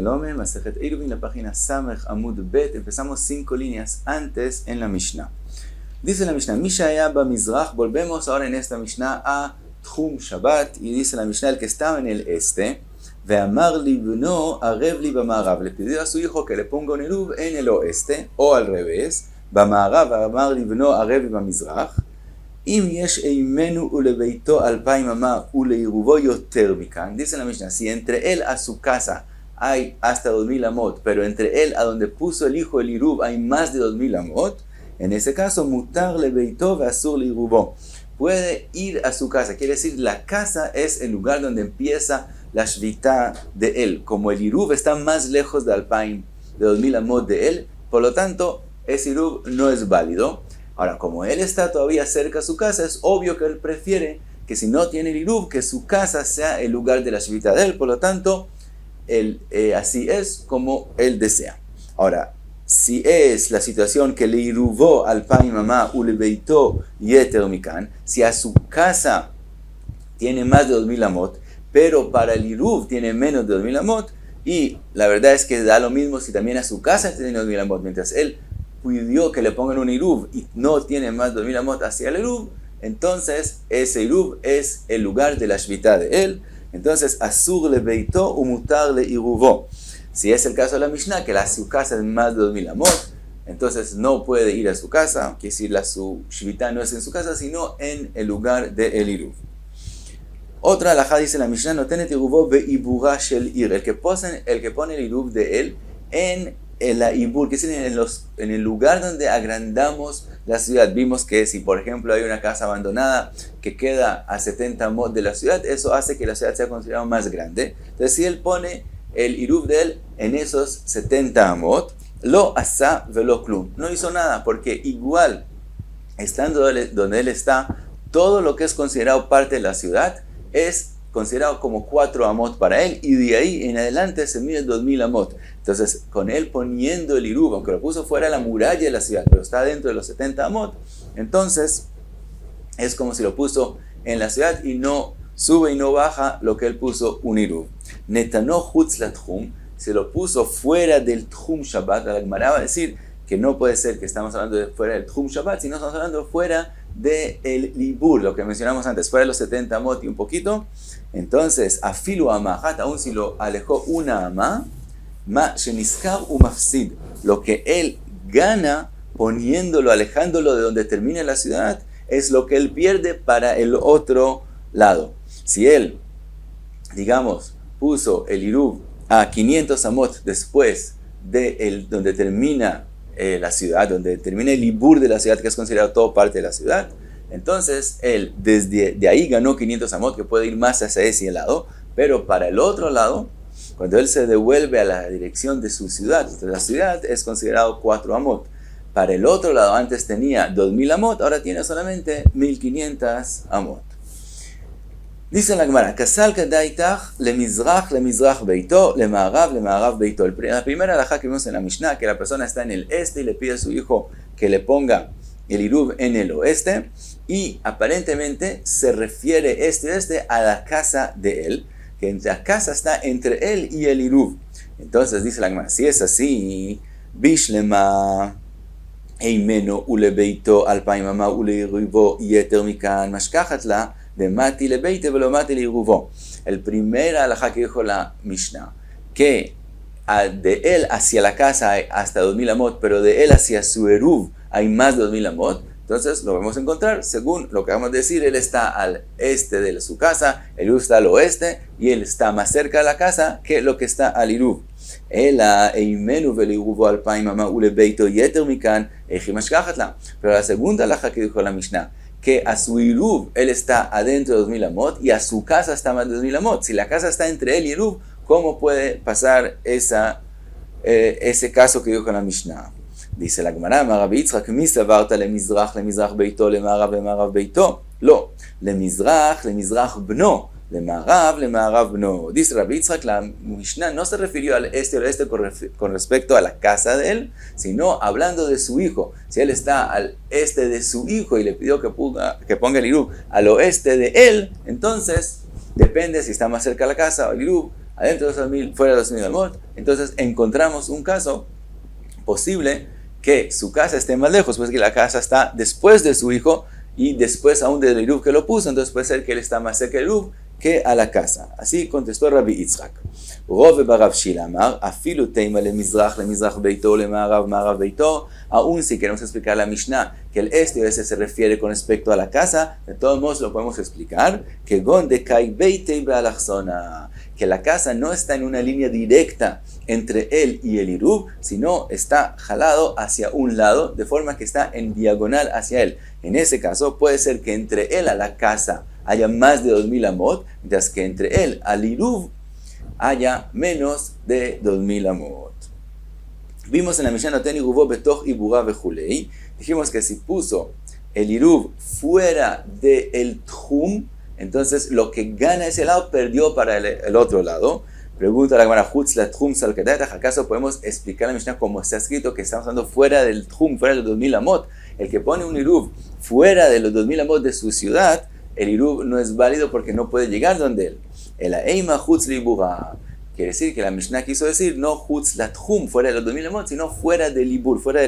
Shalom, Masejet Eruvin, la página Samech Amud Bet. Empezamos 5 líneas antes en la Mishnah. Dice la Mishnah, Mishaya ba Mizrach. Volvemos ahora en esta Mishnah a Tchum Shabbat. Y dice la Mishnah, el que estaba en el este, Ve'amar libno arev li b'ma'arav. Le pidió a su hijo que le ponga un eruv en el oeste, o al revés. B'ma'arav, Ve'amar libno arev li b'mizrach. Im yesh eimenu ulebeito alpayim ama uleiruvo yoter mikan. Dice la Mishnah, si entre él a su casa hay hasta 2000 amot, pero entre él a donde puso el hijo el iruv hay más de 2000 amot, en ese caso mutar lebeito ve'asur leiruvo. Puede ir a su casa, quiere decir la casa es el lugar donde empieza la shvita de él. Como el iruv está más lejos de alpayim, de 2000 amot de él, por lo tanto ese iruv no es válido. Ahora, como él está todavía cerca a su casa, es obvio que él prefiere que si no tiene el iruv, que su casa sea el lugar de la shvita de él. Por lo tanto, así es como él desea. Ahora, si es la situación que le iruvó al pai mamá ulebeito yeter mikan, si a su casa tiene más de 2000 amot, pero para el iruv tiene menos de 2000 amot, y la verdad es que da lo mismo si también a su casa tiene 2000 amot, mientras él pidió que le pongan un iruv y no tiene más de 2000 amot hacia el iruv, entonces ese iruv es el lugar de la shvita de él. Entonces asur le beito umutar le iruvo. Si es el caso de la Mishnah, que su casa es más de 2000 amot, entonces no puede ir a su casa, que si su shvita no es en su casa, sino en el lugar del iruv. Otra halajá dice la Mishnah, no tenet iruvo beibura shel ir, el que pone el iruv de él en la ibur, que es en el lugar donde agrandamos la ciudad. Vimos que si por ejemplo hay una casa abandonada que queda a 70 amot de la ciudad, eso hace que la ciudad sea considerada más grande. Entonces si él pone el iruv de él en esos 70 amot, lo asa velo klum, no hizo nada, porque igual estando donde él está, todo lo que es considerado parte de la ciudad es considerado como 4 amot para él, y de ahí en adelante se mide 2000 amot. Entonces, con él poniendo el iruv, aunque lo puso fuera de la muralla de la ciudad, pero está dentro de los 70 amot, entonces es como si lo puso en la ciudad y no sube y no baja lo que él puso un iruv. Netano chutz la tchum, se lo puso fuera del tchum Shabbat. La Gemara va a decir que no puede ser que estamos hablando de fuera del tchum Shabbat, sino estamos hablando fuera del libur, lo que mencionamos antes, fuera de los 70 amot y un poquito. Entonces, afilu amahat, aún si lo alejó una amá, ma sheniskar umafsid, lo que él gana poniéndolo, alejándolo de donde termina la ciudad, es lo que él pierde para el otro lado. Si él, digamos, puso el iruv a 500 amot después de donde termina la ciudad, donde termina el ibur de la ciudad, que es considerado todo parte de la ciudad, entonces él desde de ahí ganó 500 amot, que puede ir más hacia ese lado, pero para el otro lado, cuando él se devuelve a la dirección de su ciudad, la ciudad es considerado 4 amot. Para el otro lado, antes tenía 2000 amot, ahora tiene solamente 1500 amot. Dice la Gemara, Kasal kadaitach lemizrach beito, lema'arav beito. La primera halajá que vimos en la Mishnah, que la persona está en el este y le pide a su hijo que le ponga el iruv en el oeste, y aparentemente se refiere este a la casa de él, que la casa está entre él y el iruv. Entonces dice la Gemara, si es así, bishlema eimeno ulebeito alpayim ama uleiruvo yeter mikan mashkachatla de mati lebeite velo mati leiruvo. El primer halajá que dijo la Mishnah, que de él hacia la casa hay hasta 2000 amot, pero de él hacia su eruv hay más de 2000 amot. Entonces lo vamos a encontrar, según lo que vamos a decir, él está al este de su casa, el iruv está al oeste, y él está más cerca de la casa que lo que está al iruv. Pero la segunda halajá que dijo la Mishnah, que a su iruv él está adentro de 2000 amot y a su casa está más de 2000 amot. Si la casa está entre él y iruv, ¿cómo puede pasar ese caso que dijo la Mishnah? Dice la Gemara, Rabbi Yitzchak, mi savarta lemizrach beito, lema'arav beito. Lo, lemizrach bno, lema'arav bno. Dice Rabbi Yitzchak, la Mishnah no se refirió al este o al este con respecto a la casa de él, sino hablando de su hijo. Si él está al este de su hijo y le pidió que ponga el iruv al oeste de él, entonces depende si está más cerca de la casa o el iruv adentro de 2000, fuera de 2000 amot. Entonces encontramos un caso posible que su casa esté más lejos, pues que la casa está después de su hijo y después aún del Iruv que lo puso, entonces puede ser que él está más cerca del Iruv que a la casa. Así contestó Rabbi Yitzhak. Rove barav Shila amar, afilu teima lemizrach beito, lema'arav beito. Aún si queremos explicar la Mishnah, que el este a veces se refiere con respecto a la casa, de todos modos lo podemos explicar, que gonde kai beitei be'alachzona, que la casa no está en una línea directa entre él y el Iruv, sino está jalado hacia un lado, de forma que está en diagonal hacia él. En ese caso, puede ser que entre él a la casa haya más de 2000 amot, mientras que entre él al Iruv haya menos de 2000 amot. Vimos en la Mishnah Noten Iruvó betoch ibura vejulei. Dijimos que si puso el Iruv fuera del Tchum, entonces lo que gana ese lado perdió para el otro lado. Pregunta la Gemara, ¿acaso podemos explicar la Mishnah como está escrito que estamos hablando fuera del Tchum, fuera de los 2000 amot? El que pone un Iruv fuera de los 2000 amot de su ciudad, el Iruv no es válido porque no puede llegar donde él. El Aima Chutz Libura. Quiere decir que la Mishnah quiso decir no Chutz Latchum, fuera de los 2000 amot, sino fuera del Ibur, fuera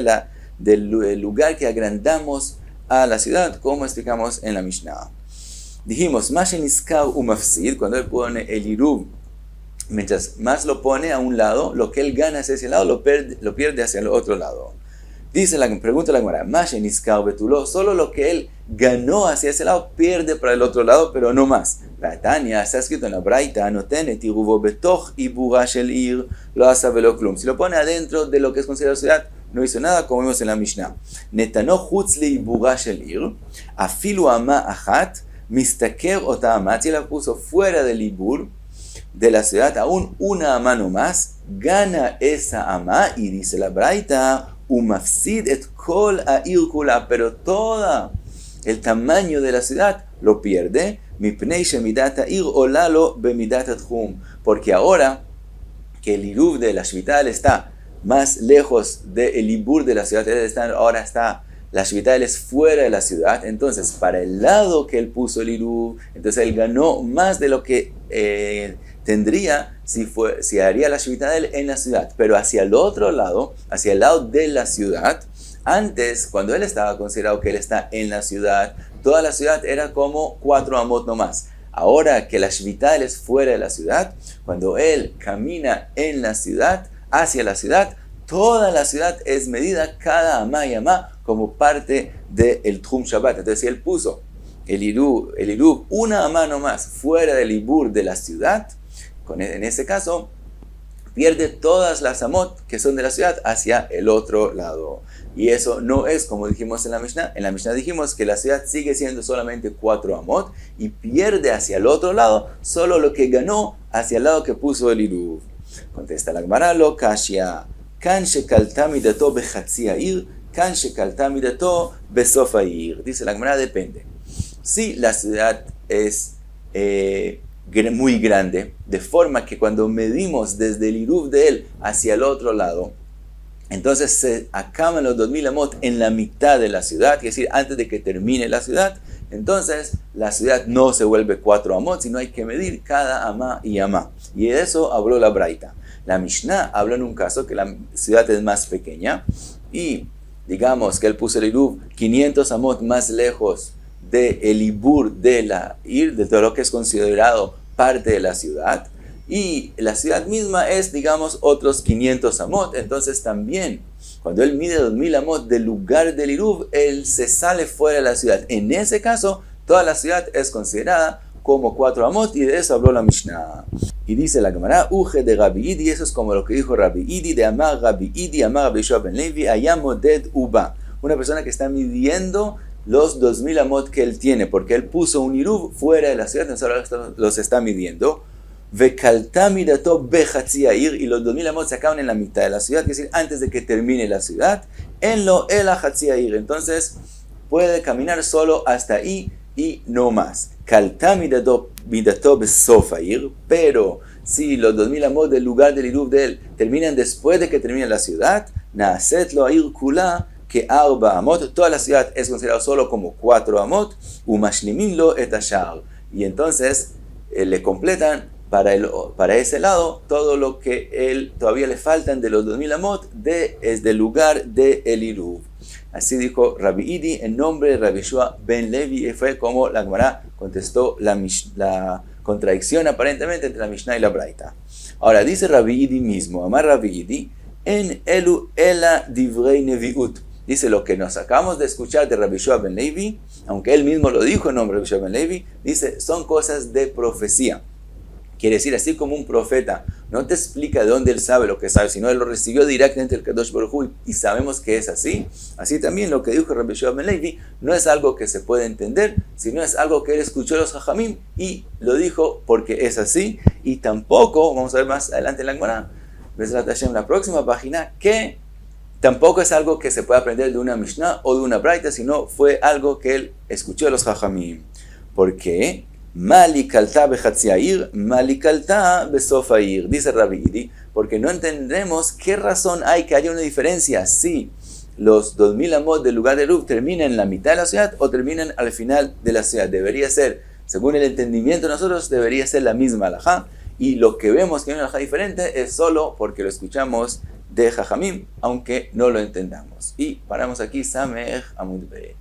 del lugar que agrandamos a la ciudad, como explicamos en la Mishnah. Dijimos, Mashen Iskar Umafsid, cuando él pone el Iruv, mientras más lo pone a un lado, lo que él gana hacia ese lado, lo pierde hacia el otro lado. Dice pregunta la Gemara, Mashen Iskar Betulo, solo lo que él ganó hacia ese lado, pierde para el otro lado, pero no más. La Tania está escrito en la Braita, Notenet Iruvo Betoch Ibura Shel Ir, lo asa velo klum. Si lo pone adentro de lo que es considerado ciudad, no hizo nada, como vimos en la Mishnah. Netano Chutz li Ibura Shel Ir, afilu ama achat, mistaker ota amat, si la puso fuera del Ibur, de la ciudad, aún una ama no más, gana esa ama, y dice la Braita, umafsid et kol ha'ir kula, pero todo el tamaño de la ciudad lo pierde, mipnei shemidat ha'ir olalo bemidat ha'tchum, porque ahora que el Iruv de la Shvita está más lejos del Ibur de la ciudad, ahora está la Shvita es fuera de la ciudad, entonces para el lado que él puso el Iruv, entonces él ganó más de lo que tendría si haría la Shvita en la ciudad, pero hacia el otro lado, hacia el lado de la ciudad. Antes, cuando él estaba considerado que él está en la ciudad, toda la ciudad era como 4 amot nomás. Ahora que la Shvita es fuera de la ciudad, cuando él camina en la ciudad, hacia la ciudad, toda la ciudad es medida cada amá y amá como parte del Tchum Shabbat. Entonces, si él puso el Iruv una amá nomás fuera del Ibur de la ciudad, en ese caso, pierde todas las amot que son de la ciudad hacia el otro lado. Y eso no es como dijimos en la Mishnah. En la Mishnah dijimos que la ciudad sigue siendo solamente 4 amot y pierde hacia el otro lado solo lo que ganó hacia el lado que puso el Iruv. Contesta la Gemara, lo kashya, kan shekalta midato bechatzi ha'ir, kan shekalta midato besof ha'ir. Dice la Gemara, depende. Si la ciudad es muy grande, de forma que cuando medimos desde el Iruv de él hacia el otro lado, entonces se acaban los 2000 amot en la mitad de la ciudad, es decir, antes de que termine la ciudad, entonces la ciudad no se vuelve 4 amot, sino hay que medir cada amá y amá. Y de eso habló la Braita. La Mishnah habló en un caso que la ciudad es más pequeña y digamos que él puso el Iruv 500 amot más lejos del Ibur de la Ir, de todo lo que es considerado parte de la ciudad, y la ciudad misma es, digamos, otros 500 amot. Entonces también, cuando él mide 2000 amot del lugar del Iruv, él se sale fuera de la ciudad. En ese caso, toda la ciudad es considerada como 4 amot, y de eso habló la Mishnah. Y dice la Gemara, Uge de Rabbi Idi, eso es como lo que dijo Rabbi Idi, de Amar Rabbi Idi, Amar Rabbi Yoshua ben Levi, Ayamoded Uba. Una persona que está midiendo los 2000 amot que él tiene, porque él puso un Iruv fuera de la ciudad, entonces ahora los está midiendo. Vekalta midato bechatzi ha'ir, y los 2000 amot se acaban en la mitad de la ciudad, es decir, antes de que termine la ciudad. En lo el hatzi ha'ir, entonces puede caminar solo hasta ahí y no más. Kalta midato besof ha'ir, pero si los 2000 amot del lugar del Iruv de él terminan después de que termine la ciudad, naaset lo ha'ir kula, que arba amot, toda la ciudad es considerada solo como 4 amot, umashlimin lo et ashar, y entonces le completan para ese lado, todo lo que él todavía le faltan de los 2000 amot es del lugar de el Iruv. Así dijo Rabbi Idi en nombre de Rabbi Yehoshua ben Levi, y fue como la Gemara contestó la contradicción aparentemente entre la Mishnah y la Braita. Ahora dice Rabbi Idi mismo, Amar Rabbi Idi, en elu ela divrei neviut. Dice lo que nos acabamos de escuchar de Rabbi Yehoshua ben Levi, aunque él mismo lo dijo en nombre de Rabbi Yehoshua ben Levi, dice son cosas de profecía. Quiere decir, así como un profeta no te explica de dónde él sabe lo que sabe, sino él lo recibió directamente del Kadosh Baruj Hu y sabemos que es así. Así también lo que dijo Rabbi Yehoshua ben Levi no es algo que se puede entender, sino es algo que él escuchó de los Jajamim y lo dijo porque es así. Y tampoco, vamos a ver más adelante en la Gemara, en la próxima página, que tampoco es algo que se puede aprender de una Mishnah o de una Braita, sino fue algo que él escuchó de los Jajamim. ¿Por qué? Malikalta bechatziair, malikalta besofair, dice Rabbi Idi, porque no entendemos qué razón hay que haya una diferencia si los 2000 amot del lugar de Eruv terminan en la mitad de la ciudad o terminan al final de la ciudad. Debería ser, según el entendimiento de nosotros, debería ser la misma halajá, y lo que vemos que hay una halajá diferente es solo porque lo escuchamos de Jajamim, aunque no lo entendamos. Y paramos aquí, Samech Amud Be.